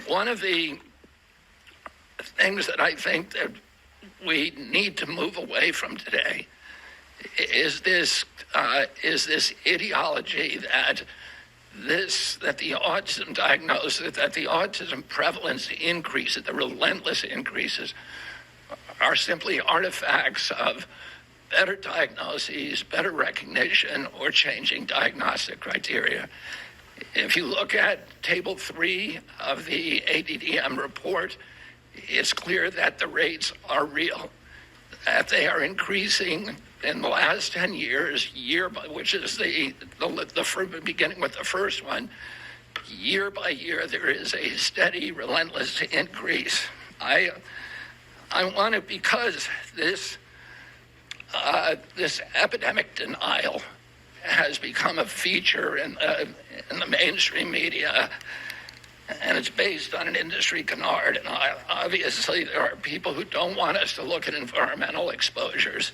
One of the things that I think that we need to move away from today is this ideology that the autism diagnosis, that the autism prevalence increases, the relentless increases, are simply artifacts of better diagnoses, better recognition, or changing diagnostic criteria. If you look at Table 3 of the ADDM report, it's clear that the rates are real, that they are increasing in the last 10 years, which is the beginning with the first one. Year by year, there is a steady, relentless increase. I want to, because this epidemic denial has become a feature in the mainstream media, and it's based on an industry canard. And obviously, there are people who don't want us to look at environmental exposures.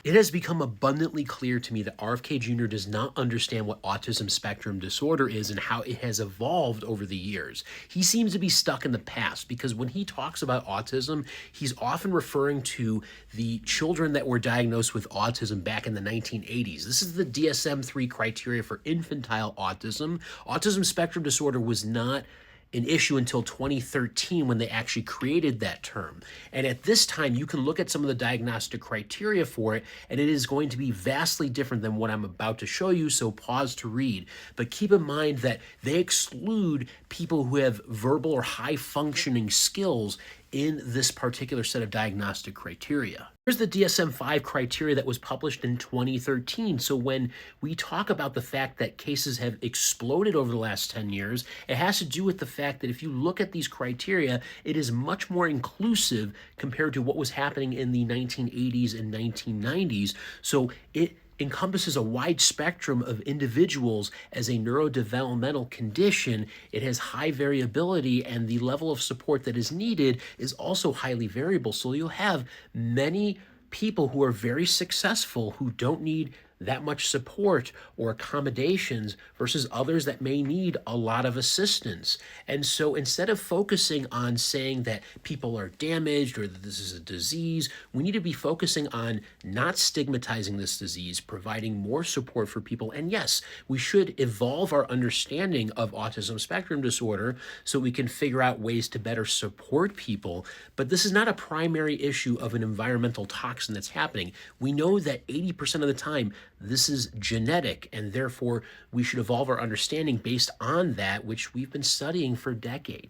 It has become abundantly clear to me that RFK Jr. does not understand what autism spectrum disorder is and how it has evolved over the years. He seems to be stuck in the past because when he talks about autism, he's often referring to the children that were diagnosed with autism back in the 1980s. This is the DSM-3 criteria for infantile autism. Autism spectrum disorder was not an issue until 2013 when they actually created that term. And at this time, you can look at some of the diagnostic criteria for it, and it is going to be vastly different than what I'm about to show you, so pause to read. But keep in mind that they exclude people who have verbal or high-functioning skills in this particular set of diagnostic criteria. Here's the DSM-5 criteria that was published in 2013. So when we talk about the fact that cases have exploded over the last 10 years, it has to do with the fact that if you look at these criteria, it is much more inclusive compared to what was happening in the 1980s and 1990s. So it encompasses a wide spectrum of individuals as a neurodevelopmental condition. It has high variability, and the level of support that is needed is also highly variable. So you'll have many people who are very successful who don't need that much support or accommodations versus others that may need a lot of assistance. And so instead of focusing on saying that people are damaged or that this is a disease, we need to be focusing on not stigmatizing this disease, providing more support for people. And yes, we should evolve our understanding of autism spectrum disorder so we can figure out ways to better support people. But this is not a primary issue of an environmental toxin that's happening. We know that 80% of the time, this is genetic, and therefore we should evolve our understanding based on that, which we've been studying for decades.